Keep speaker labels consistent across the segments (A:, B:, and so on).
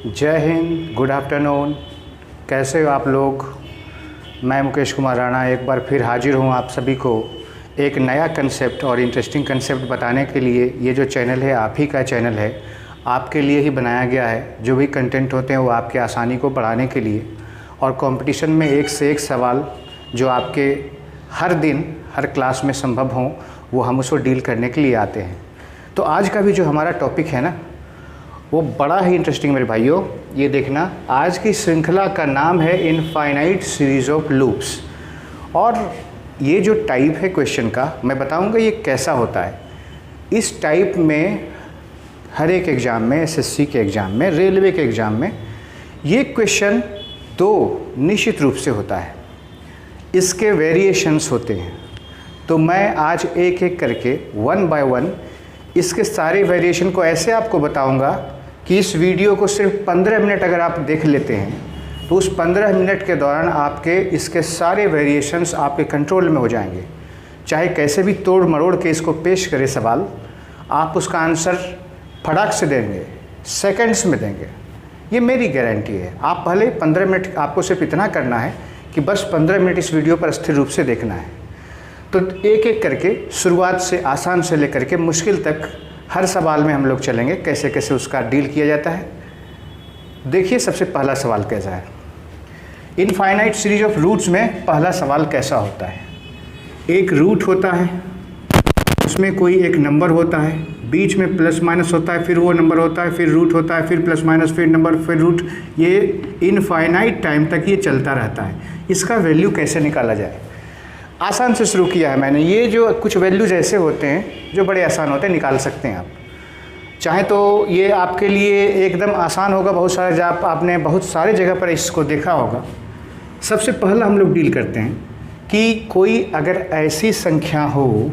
A: जय Hind, good afternoon. कैसे हो आप लोग? मैं मुकेश कुमार राणा एक बार फिर हाजिर हूँ आप सभी को एक नया कंसेप्ट और इंटरेस्टिंग कंसेप्ट बताने के लिए। ये जो चैनल है आप ही का चैनल है, आपके लिए ही बनाया गया है। जो भी कंटेंट होते हैं वो आपकी आसानी को बढ़ाने के लिए, और कंपटीशन में एक से एक सवाल जो आपके हर दिन हर क्लास में संभव हों, वो हम उसको डील करने के लिए आते हैं। तो आज का भी जो हमारा टॉपिक है ना, वो बड़ा ही इंटरेस्टिंग मेरे भाइयों। ये देखना, आज की श्रृंखला का नाम है इनफाइनाइट सीरीज ऑफ लूप्स। और ये जो टाइप है क्वेश्चन का, मैं बताऊंगा ये कैसा होता है। इस टाइप में हर एक एग्ज़ाम में, एसएससी के एग्ज़ाम में, रेलवे के एग्ज़ाम में, ये क्वेश्चन दो निश्चित रूप से होता है। इसके वेरिएशंस होते हैं। तो मैं आज एक एक करके वन बाय वन इसके सारे वेरिएशन को ऐसे आपको बताऊंगा कि इस वीडियो को सिर्फ 15 मिनट अगर आप देख लेते हैं तो उस 15 मिनट के दौरान आपके इसके सारे वेरिएशंस आपके कंट्रोल में हो जाएंगे। चाहे कैसे भी तोड़ मरोड़ के इसको पेश करे सवाल, आप उसका आंसर फटाक से देंगे, सेकंड्स में देंगे। ये मेरी गारंटी है। आप पहले 15 मिनट, आपको सिर्फ इतना करना है कि बस 15 मिनट इस वीडियो पर स्थिर रूप से देखना है। तो एक एक करके शुरुआत से आसान से लेकर के मुश्किल तक हर सवाल में हम लोग चलेंगे, कैसे कैसे उसका डील किया जाता है। देखिए सबसे पहला सवाल कैसा है। इनफाइनाइट सीरीज ऑफ रूट्स में पहला सवाल कैसा होता है। एक रूट होता है, उसमें कोई एक नंबर होता है, बीच में प्लस माइनस होता है, फिर वो नंबर होता है, फिर रूट होता है, फिर प्लस माइनस, फिर नंबर, फिर रूट। ये इनफाइनाइट टाइम तक ये चलता रहता है। इसका वैल्यू कैसे निकाला जाए? आसान से शुरू किया है मैंने। ये जो कुछ वैल्यूज ऐसे होते हैं जो बड़े आसान होते हैं, निकाल सकते हैं आप चाहे तो। ये आपके लिए एकदम आसान होगा। बहुत सारे जब आपने बहुत सारे जगह पर इसको देखा होगा। सबसे पहला हम लोग डील करते हैं कि कोई अगर ऐसी संख्या हो,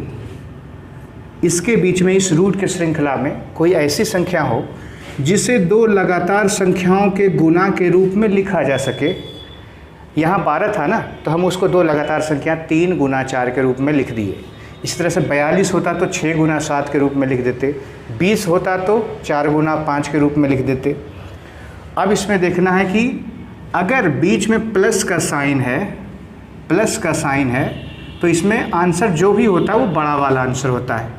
A: इसके बीच में इस रूट के श्रृंखला में कोई ऐसी संख्या हो जिसे दो लगातार संख्याओं के गुना के रूप में लिखा जा सके। यहाँ 12 था ना, तो हम उसको दो लगातार संख्या 3 गुना 4 के रूप में लिख दिए। इस तरह से 42 होता तो 6 गुना 7 के रूप में लिख देते। 20 होता तो 4 गुना 5 के रूप में लिख देते। अब इसमें देखना है कि अगर बीच में प्लस का साइन है, तो इसमें आंसर जो भी होता है वो बड़ा वाला आंसर होता है।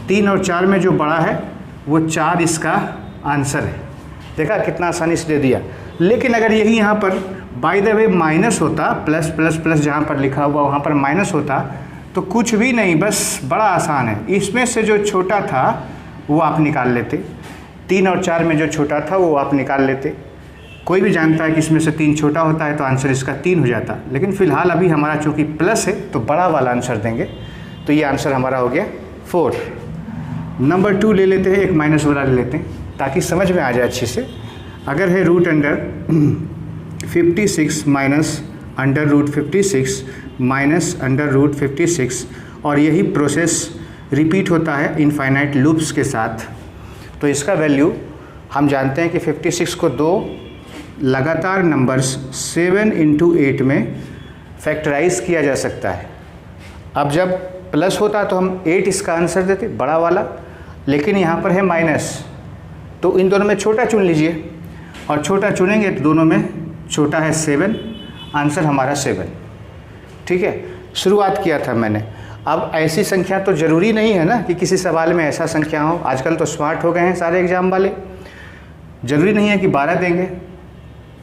A: 3 और 4 में जो बड़ा है वो 4 इसका आंसर है। देखा कितना आसानी से दे दिया। लेकिन अगर यही यहाँ पर बाय द वे माइनस होता, प्लस प्लस प्लस जहाँ पर लिखा हुआ वहाँ पर माइनस होता, तो कुछ भी नहीं, बस बड़ा आसान है। इसमें से जो छोटा था वो आप निकाल लेते। 3 और 4 में जो छोटा था वो आप निकाल लेते। कोई भी जानता है कि इसमें से 3 छोटा होता है तो आंसर इसका 3 हो जाता। लेकिन फ़िलहाल अभी हमारा चूँकि प्लस है तो बड़ा वाला आंसर देंगे। तो ये आंसर हमारा हो गया 4। नंबर 2 ले लेते हैं, एक माइनस वाला ले लेते हैं ताकि समझ में आ जाए अच्छे से। अगर है root under 56 minus under root 56 minus under root 56, और यही प्रोसेस रिपीट होता है इनफाइनाइट लूप्स के साथ। तो इसका वैल्यू हम जानते हैं कि 56 को दो लगातार नंबर्स 7 × 8 में फैक्टराइज किया जा सकता है। अब जब प्लस होता तो हम 8 इसका आंसर देते, बड़ा वाला। लेकिन यहाँ पर है माइनस, तो इन दोनों में छोटा चुन लीजिए, और छोटा चुनेंगे तो दोनों में छोटा है 7। आंसर हमारा 7। ठीक है, शुरुआत किया था मैंने। अब ऐसी संख्या तो ज़रूरी नहीं है ना कि किसी सवाल में ऐसा संख्या हो। आजकल तो स्मार्ट हो गए हैं सारे एग्ज़ाम वाले। ज़रूरी नहीं है कि 12 देंगे,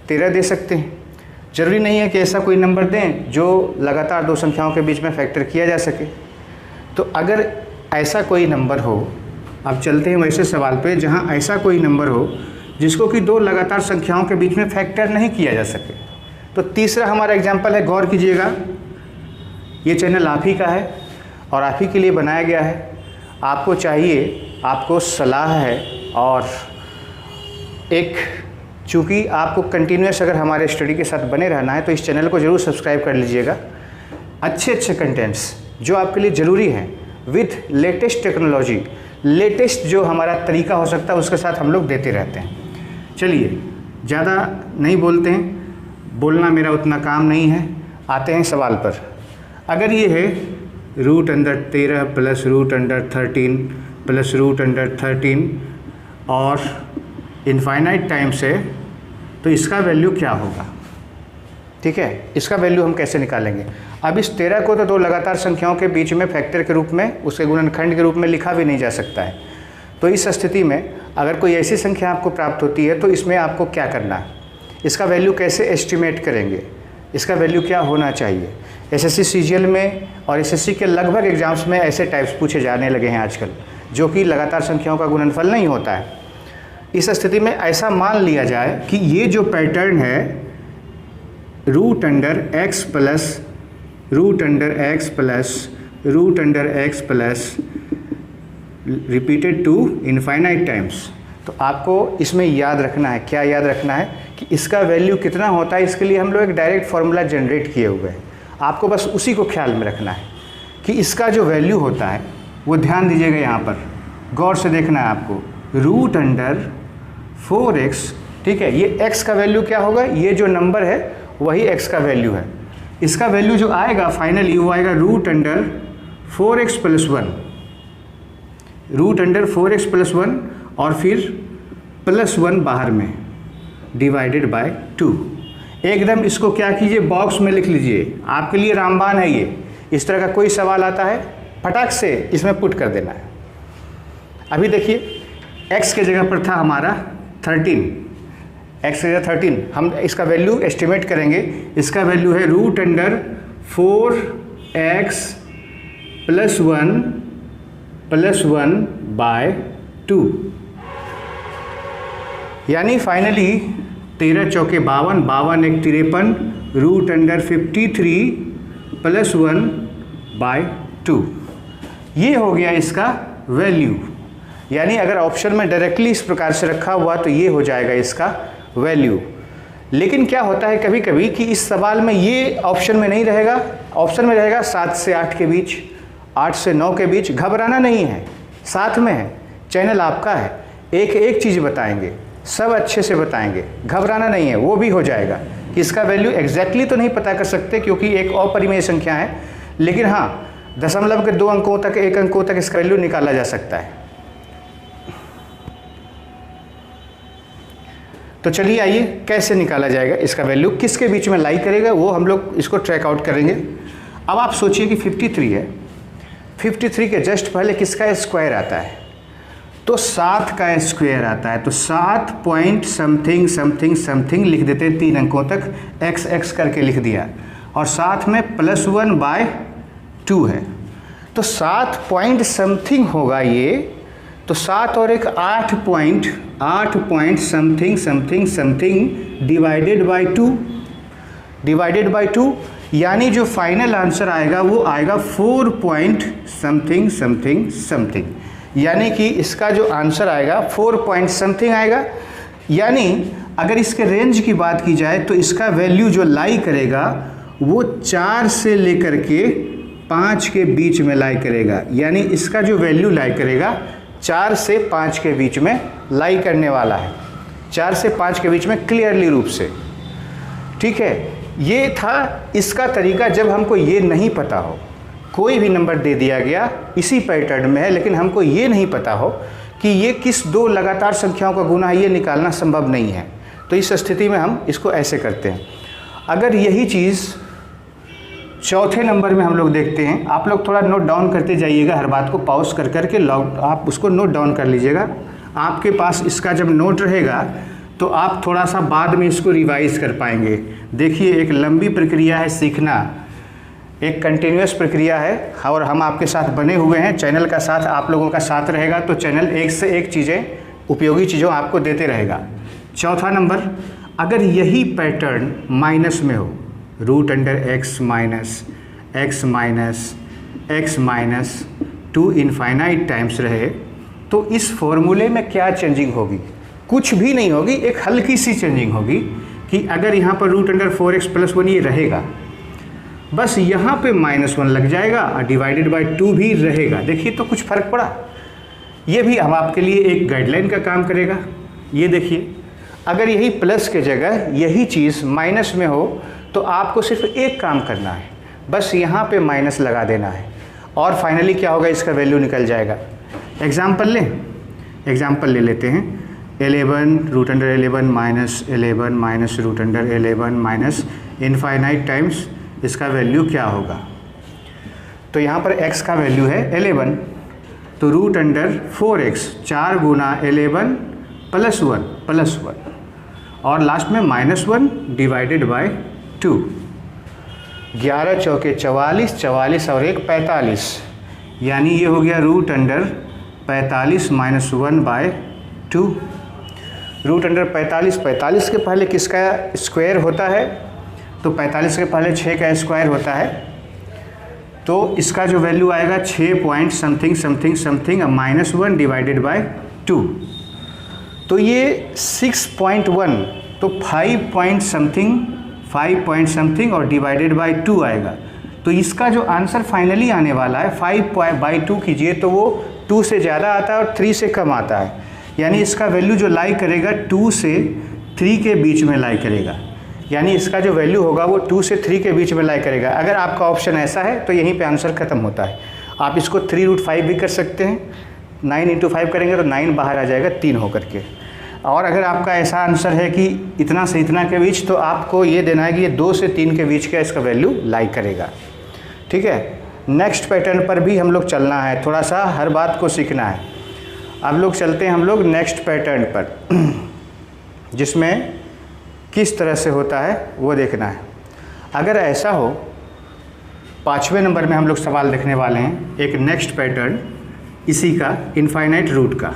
A: 13 दे सकते हैं। ज़रूरी नहीं है कि ऐसा कोई नंबर दें जो लगातार दो संख्याओं के बीच में फैक्टर किया जा सके। तो अगर ऐसा कोई नंबर हो, अब चलते हैं वैसे सवाल पे जहाँ ऐसा कोई नंबर हो जिसको कि दो लगातार संख्याओं के बीच में फैक्टर नहीं किया जा सके। तो तीसरा हमारा एग्जाम्पल है, गौर कीजिएगा। ये चैनल आप ही का है और आप ही के लिए बनाया गया है। आपको चाहिए, आपको सलाह है, और एक चूँकि आपको कंटिन्यूस अगर हमारे स्टडी के साथ बने रहना है तो इस चैनल को ज़रूर सब्सक्राइब कर लीजिएगा। अच्छे अच्छे कंटेंट्स जो आपके लिए ज़रूरी हैं विथ लेटेस्ट टेक्नोलॉजी, लेटेस्ट जो हमारा तरीका हो सकता है उसके साथ हम लोग देते रहते हैं। चलिए ज़्यादा नहीं बोलते हैं, बोलना मेरा उतना काम नहीं है। आते हैं सवाल पर। अगर ये है root under 13 plus root under 13 plus root under 13 और इनफाइनाइट टाइम से तो इसका वैल्यू क्या होगा। ठीक है, इसका वैल्यू हम कैसे निकालेंगे। अब इस 13 को तो दो लगातार संख्याओं के बीच में फैक्टर के रूप में, उसके गुणनखंड के रूप में लिखा भी नहीं जा सकता है। तो इस स्थिति में अगर कोई ऐसी संख्या आपको प्राप्त होती है तो इसमें आपको क्या करना है, इसका वैल्यू कैसे एस्टिमेट करेंगे, इसका वैल्यू क्या होना चाहिए। एसएससी सीजीएल में और एसएससी के लगभग एग्जाम्स में ऐसे टाइप्स पूछे जाने लगे हैं आजकल, जो कि लगातार संख्याओं का गुणनफल नहीं होता है। इस स्थिति में ऐसा मान लिया जाए कि ये जो पैटर्न है root under x plus root under x plus root under x plus repeated to infinite times, तो आपको इसमें याद रखना है, क्या याद रखना है कि इसका वैल्यू कितना होता है। इसके लिए हम लोग एक डायरेक्ट फार्मूला जनरेट किए हुए हैं, आपको बस उसी को ख्याल में रखना है कि इसका जो वैल्यू होता है वो ध्यान दीजिएगा, यहाँ पर गौर से देखना है आपको, रूट अंडर 4x। ठीक है, ये x का वैल्यू क्या होगा, ये जो नंबर है वही x का वैल्यू है। इसका वैल्यू जो आएगा फाइनली वो आएगा root under 4x plus 1, root under 4x plus 1 और फिर प्लस 1 बाहर में डिवाइडेड बाय 2। एकदम इसको क्या कीजिए, बॉक्स में लिख लीजिए, आपके लिए रामबाण है ये। इस तरह का कोई सवाल आता है फटाक से इसमें पुट कर देना है। अभी देखिए x के जगह पर था हमारा 13, x की जगह 13, हम इसका वैल्यू एस्टिमेट करेंगे। इसका वैल्यू है root under 4x plus 1 by 2, यानी फाइनली 13 चौके 52, 52 एक 53, रूट अंडर 53 प्लस 1 बाय 2, ये हो गया इसका वैल्यू। यानी अगर ऑप्शन में डायरेक्टली इस प्रकार से रखा हुआ तो ये हो जाएगा इसका वैल्यू। लेकिन क्या होता है कभी कभी कि इस सवाल में ये ऑप्शन में नहीं रहेगा, ऑप्शन में रहेगा 7 से 8 के बीच, 8 से 9 के बीच। घबराना नहीं है, साथ में है, चैनल आपका है, एक एक चीज़ बताएंगे, सब अच्छे से बताएंगे, घबराना नहीं है। वो भी हो जाएगा कि इसका वैल्यू एग्जैक्टली तो नहीं पता कर सकते क्योंकि एक अपरिमेय संख्या है, लेकिन हाँ दशमलव के 2 अंकों तक, 1 अंकों तक इसका वैल्यू निकाला जा सकता है। तो चलिए आइए कैसे निकाला जाएगा इसका वैल्यू, किसके बीच में लाई करेगा वो हम लोग इसको ट्रैक आउट करेंगे। अब आप सोचिए कि 53 है, 53 के जस्ट पहले किसका स्क्वायर आता है, तो 7 का स्क्वायर आता है। तो 7 पॉइंट समथिंग समथिंग समथिंग लिख देते हैं 3 अंकों तक, एक्स एक्स करके लिख दिया, और साथ में प्लस 1 बाय 2 है। तो 7 पॉइंट समथिंग होगा ये, तो 7 और एक 8 point something something something divided by 2, divided by 2, यानी जो फाइनल आंसर आएगा वो आएगा 4 पॉइंट समथिंग समथिंग समथिंग, यानी कि इसका जो आंसर आएगा 4 पॉइंट समथिंग आएगा। यानी अगर इसके रेंज की बात की जाए तो इसका वैल्यू जो लाई करेगा वो 4 से लेकर के 5 के बीच में लाई करेगा, यानी इसका जो वैल्यू लाई करेगा 4 से 5 के बीच में लाई करने वाला है, 4 से 5 के बीच में क्लियरली रूप से। ठीक है, ये था इसका तरीका जब हमको ये नहीं पता हो, कोई भी नंबर दे दिया गया इसी पैटर्न में है, लेकिन हमको ये नहीं पता हो कि ये किस दो लगातार संख्याओं का गुना है, ये निकालना संभव नहीं है। तो इस स्थिति में हम इसको ऐसे करते हैं। अगर यही चीज़ चौथे नंबर में हम लोग देखते हैं, आप लोग थोड़ा नोट डाउन करते जाइएगा, हर बात को पॉज कर करके आप उसको नोट डाउन कर लीजिएगा। आपके पास इसका जब नोट रहेगा तो आप थोड़ा सा बाद में इसको रिवाइज कर पाएंगे। देखिए एक लंबी प्रक्रिया है सीखना, एक कंटिन्यूअस प्रक्रिया है, और हम आपके साथ बने हुए हैं। चैनल का साथ आप लोगों का साथ रहेगा तो चैनल एक से एक चीज़ें, उपयोगी चीज़ों आपको देते रहेगा। चौथा नंबर, अगर यही पैटर्न माइनस में हो, root under x minus 2 infinite times रहे, तो इस फॉर्मूले में क्या चेंजिंग होगी? कुछ भी नहीं होगी, एक हल्की सी चेंजिंग होगी कि अगर यहाँ पर रूट अंडर 4x प्लस 1 ये रहेगा, बस यहाँ पे -1 लग जाएगा और डिवाइडेड बाय 2 भी रहेगा। देखिए तो कुछ फ़र्क पड़ा। ये भी हम आपके लिए एक गाइडलाइन का काम करेगा। ये देखिए, अगर यही प्लस के जगह यही चीज़ माइनस में हो तो आपको सिर्फ एक काम करना है, बस यहाँ पे माइनस लगा देना है और फाइनली क्या होगा, इसका वैल्यू निकल जाएगा। एग्जाम्पल ले लेते हैं। 11 root under 11 minus 11 minus root under 11 minus infinite times इसका वैल्यू क्या होगा। तो यहाँ पर x का वैल्यू है 11, तो रूट अंडर 4x 4 गुना 11 प्लस 1 और लास्ट में -1 डिवाइडेड बाय 2। 11 चौके 44, 44 और 1 45, यानी ये हो गया root under 45 minus 1 by 2। Root under 45 के पहले किसका स्क्वायर होता है, तो 45 के पहले 6 का स्क्वायर होता है, तो इसका जो वैल्यू आएगा 6 point something something something -1 divided by 2। तो ये 6.1, तो 5 पॉइंट समथिंग और डिवाइडेड बाय 2 आएगा। तो इसका जो आंसर फाइनली आने वाला है 5/2 कीजिए तो वो 2 से ज़्यादा आता है और 3 से कम आता है, यानी इसका वैल्यू जो लाई करेगा 2 से 3 के बीच में लाई करेगा, यानी इसका जो वैल्यू होगा वो 2 से 3 के बीच में लाई करेगा। अगर आपका ऑप्शन ऐसा है तो यहीं पे आंसर ख़त्म होता है। आप इसको 3√5 भी कर सकते हैं, 9 × 5 करेंगे तो 9 बाहर आ जाएगा 3 होकर के। और अगर आपका ऐसा आंसर है कि इतना से इतना के बीच, तो आपको ये देना है कि ये 2 से 3 के बीच का इसका वैल्यू लाई करेगा। ठीक है, नेक्स्ट पैटर्न पर भी हम लोग चलना है, थोड़ा सा हर बात को सीखना है। अब लोग चलते हैं हम लोग नेक्स्ट पैटर्न पर, जिसमें किस तरह से होता है वो देखना है। अगर ऐसा हो, 5वें नंबर में हम लोग सवाल देखने वाले हैं एक नेक्स्ट पैटर्न इसी का इनफाइनाइट रूट का।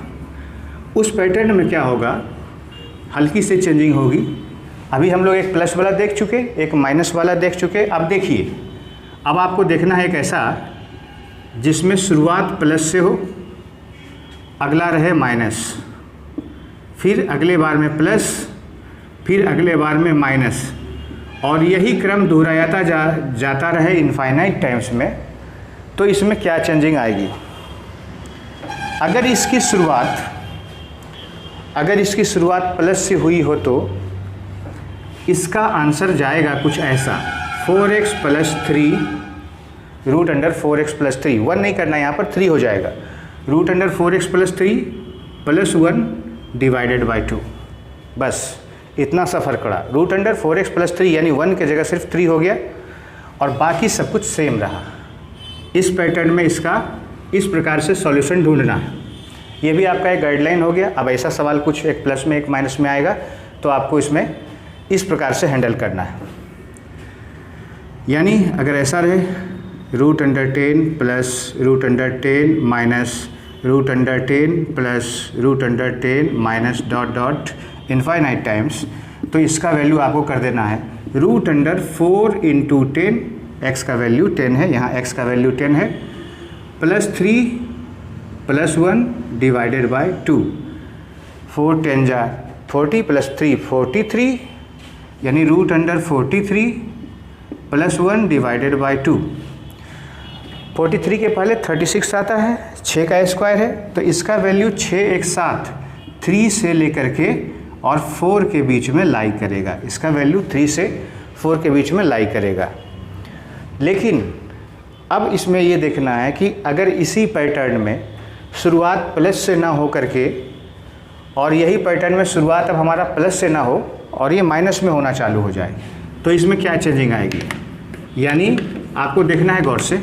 A: उस पैटर्न में क्या होगा, हल्की से चेंजिंग होगी। अभी हम लोग एक प्लस वाला देख चुके, एक माइनस वाला देख चुके। अब देखिए, अब आपको देखना है एक ऐसा जिसमें शुरुआत प्लस से हो, अगला रहे माइनस, फिर अगले बार में प्लस, फिर अगले बार में माइनस, और यही क्रम दोहराता जाता रहे इनफाइनाइट टाइम्स में। तो इसमें क्या चेंजिंग आएगी। अगर इसकी शुरुआत प्लस से हुई हो तो इसका आंसर जाएगा कुछ ऐसा, 4x + 3 रूट अंडर 4x + 3। 1 नहीं करना, यहाँ पर 3 हो जाएगा। Root under 4x + 3 + 1 divided by 2। बस इतना सा फर्क पड़ा। रूट अंडर 4x + 3 यानी 1 की जगह सिर्फ 3 हो गया और बाकी सब कुछ सेम रहा। इस पैटर्न में इसका इस प्रकार से सॉल्यूशन ढूंढना है। ये भी आपका एक गाइडलाइन हो गया। अब ऐसा सवाल कुछ एक प्लस में एक माइनस में आएगा तो आपको इसमें इस प्रकार से हैंडल करना है। यानी अगर ऐसा रहे root under 10 plus root under 10 minus root under 10 plus root under 10 minus dot dot infinite times, तो इसका वैल्यू आपको कर देना है रूट अंडर 4 × 10, x का वैल्यू 10 है, यहाँ x का वैल्यू 10 है, प्लस 3 + 1 डिवाइडेड बाय 2। 4 × 10 = 40 + 3 43, यानी रूट अंडर 43 + 1 डिवाइडेड बाय 2। 43 के पहले 36 आता है, 6 का स्क्वायर है, तो इसका वैल्यू 6 एक साथ 3 से लेकर के और 4 के बीच में लाई करेगा। इसका वैल्यू 3 से 4 के बीच में लाई करेगा। लेकिन अब इसमें ये देखना है कि अगर इसी पैटर्न में शुरुआत प्लस से ना हो करके और यही पैटर्न में शुरुआत अब हमारा प्लस से ना हो और ये माइनस में होना चालू हो जाए, तो इसमें क्या चेंजिंग आएगी। यानी आपको देखना है गौर से,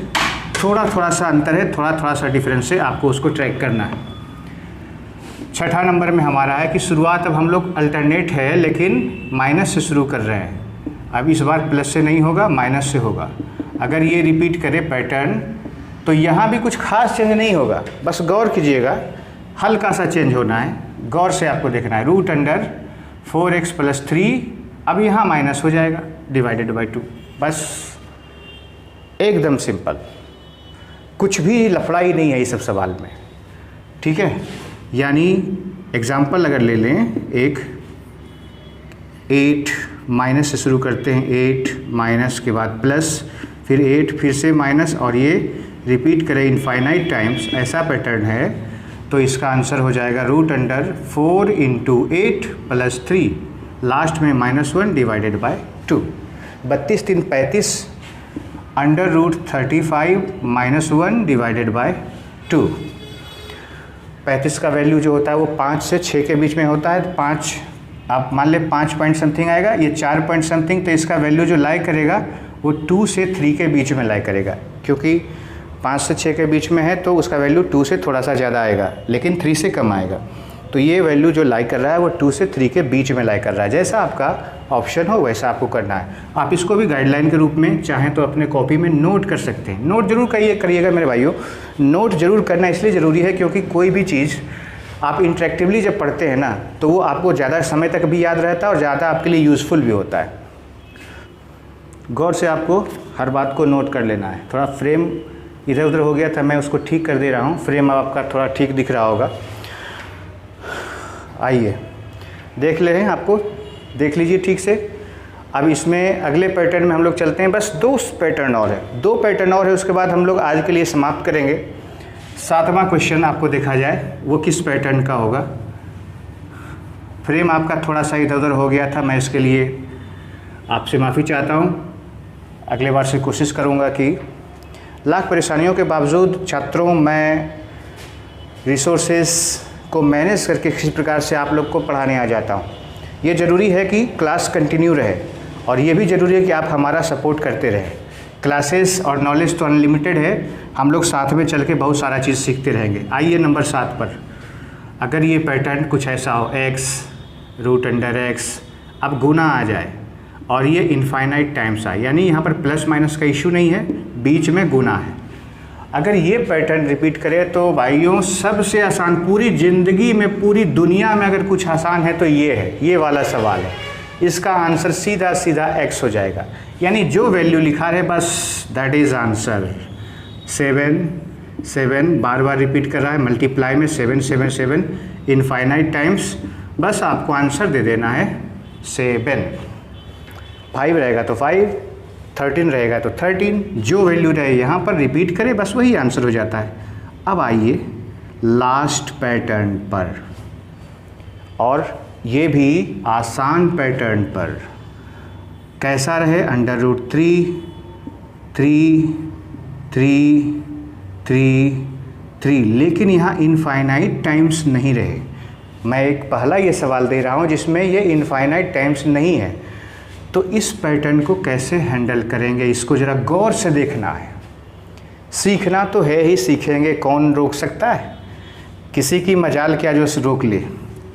A: थोड़ा सा अंतर है, थोड़ा सा डिफरेंस है, आपको उसको ट्रैक करना है। 6ठा नंबर में हमारा है कि शुरुआत अब हम लोग अल्टरनेट है लेकिन माइनस से शुरू कर रहे हैं। अब इस बार प्लस से नहीं होगा, माइनस से होगा। अगर ये रिपीट करे पैटर्न तो यहाँ भी कुछ खास चेंज नहीं होगा, बस गौर कीजिएगा, हल्का सा चेंज होना है, गौर से आपको देखना है। रूट अंडर 4x + 3, अब यहाँ माइनस हो जाएगा डिवाइडेड बाय 2। बस एकदम सिंपल, कुछ भी लफड़ाई नहीं है इस सब सवाल में। ठीक है, यानी एग्जाम्पल अगर ले लें, एक 8 माइनस से शुरू करते हैं, 8 माइनस के बाद प्लस, फिर 8 फिर से माइनस, और ये रिपीट करें इनफाइनाइट टाइम्स, ऐसा पैटर्न है, तो इसका आंसर हो जाएगा रूट अंडर 4 × 8 + 3, लास्ट में -1 divided by 2। 32 × 3 = 35, under root 35 -1 divided by 2। 35 का वैल्यू जो होता है वो 5 से 6 के बीच में होता है। 5 आप मान ले 5 पॉइंट समथिंग आएगा, ये 4 पॉइंट समथिंग, तो इसका वैल्यू जो लाई करेगा वो 2 से 3 के बीच में लाई करेगा, क्योंकि 5 से 6 के बीच में है तो उसका वैल्यू 2 से थोड़ा सा ज़्यादा आएगा लेकिन 3 से कम आएगा। तो ये वैल्यू जो लाई कर रहा है वो 2 से 3 के बीच में लाई कर रहा है। जैसा आपका ऑप्शन हो वैसा आपको करना है। आप इसको भी गाइडलाइन के रूप में चाहें तो अपने कॉपी में नोट कर सकते हैं। नोट जरूर करिएगा मेरे भाइयों, नोट जरूर करना इसलिए ज़रूरी है क्योंकि कोई भी चीज़ आप इंटरेक्टिवली जब पढ़ते हैं ना तो वो आपको ज़्यादा समय तक भी याद रहता है और ज़्यादा आपके लिए यूज़फुल भी होता है। गौर से आपको हर बात को नोट कर लेना है। थोड़ा फ्रेम इधर उधर हो गया था, मैं उसको ठीक कर दे रहा हूँ। फ्रेम अब आपका थोड़ा ठीक दिख रहा होगा। आइए देख ले हैं, आपको देख लीजिए ठीक से। अब इसमें अगले पैटर्न में हम लोग चलते हैं। बस 2 पैटर्न और है, 2 पैटर्न और है, उसके बाद हम लोग आज के लिए समाप्त करेंगे। 7वां क्वेश्चन आपको देखा जाए वो किस पैटर्न का होगा। फ्रेम आपका थोड़ा सा इधर उधर हो गया था, मैं इसके लिए आपसे माफ़ी चाहता हूँ। अगले बार से कोशिश करूँगा कि लाख परेशानियों के बावजूद छात्रों मैं रिसोर्सेस को मैनेज करके किसी प्रकार से आप लोग को पढ़ाने आ जाता हूँ। ये ज़रूरी है कि क्लास कंटिन्यू रहे और ये भी ज़रूरी है कि आप हमारा सपोर्ट करते रहें। क्लासेस और नॉलेज तो अनलिमिटेड है, हम लोग साथ में चल के बहुत सारा चीज़ सीखते रहेंगे। आइए नंबर 7 पर, अगर ये पैटर्न कुछ ऐसा हो x√√x, अब गुना आ जाए और ये इनफाइनाइट टाइम्स आए, यानी यहाँ पर प्लस माइनस का इशू नहीं है, बीच में गुना है। अगर ये पैटर्न रिपीट करे तो भाइयों सबसे आसान पूरी ज़िंदगी में, पूरी दुनिया में अगर कुछ आसान है तो ये है, ये वाला सवाल है। इसका आंसर सीधा सीधा x हो जाएगा, यानी जो वैल्यू लिखा है बस that is answer. 7 bar bar repeat कर रहा है, मल्टीप्लाई में 7 7 7 इनफाइनाइट टाइम्स, बस आपको आंसर दे देना है 7। 5 रहेगा तो 5, 13 रहेगा तो 13, जो वैल्यू रहे यहाँ पर रिपीट करें बस वही आंसर हो जाता है। अब आइए लास्ट पैटर्न पर, और ये भी आसान पैटर्न पर। कैसा रहे, √3 3 3 3 3, लेकिन यहाँ इनफाइनाइट टाइम्स नहीं रहे। मैं एक पहला ये सवाल दे रहा हूँ जिसमें ये इनफाइनाइट टाइम्स नहीं है, तो इस पैटर्न को कैसे हैंडल करेंगे, इसको ज़रा गौर से देखना है। सीखना तो है ही, सीखेंगे, कौन रोक सकता है, किसी की मजाल क्या जो रोक ले।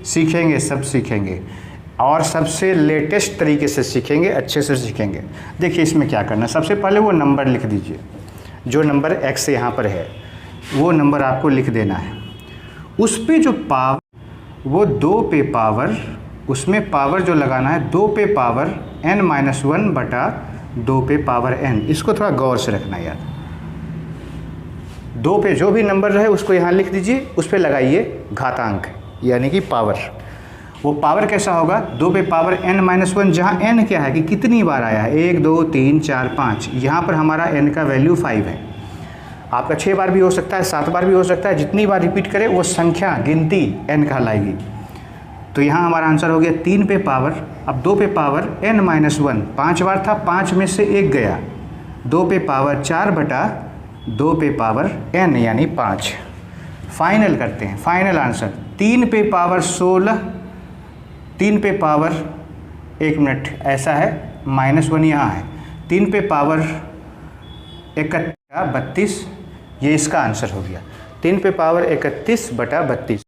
A: सीखेंगे, सब सीखेंगे और सबसे लेटेस्ट तरीके से सीखेंगे, अच्छे से सीखेंगे। देखिए इसमें क्या करना है, सबसे पहले वो नंबर लिख दीजिए, जो नंबर x यहाँ पर है वो नंबर आपको लिख देना है। उस पे जो पावर, वो 2 पे पावर, उसमें पावर जो लगाना है 2 पे पावर n-1 बटा 2 पे पावर n। इसको थोड़ा गौर से रखना यार। 2 पे जो भी नंबर रहे उसको यहाँ लिख दीजिए, उस पे लगाइए घातांक यानी कि पावर। वो पावर कैसा होगा, 2 पे पावर n-1, जहाँ n क्या है कि कितनी बार आया है, 1 2 3 4 5, यहाँ पर हमारा n का वैल्यू 5 है। आपका 6 बार भी हो सकता है, 7 बार भी हो सकता है, जितनी बार रिपीट करें वो संख्या गिनती n कहलाएगी। तो यहाँ हमारा आंसर हो गया 3 पे पावर, अब 2 पे पावर n-1, 5 बार था, 5 में से 1 गया, 2 पे पावर 4 बटा 2 पे पावर n यानी 5। फाइनल करते हैं, फाइनल आंसर 3 पे पावर 16, 3 पे पावर, 1 मिनट ऐसा है, -1 यहाँ है, 3 पे पावर 31 बटा 32, ये इसका आंसर हो गया। 3 पे पावर 31 बटा 32।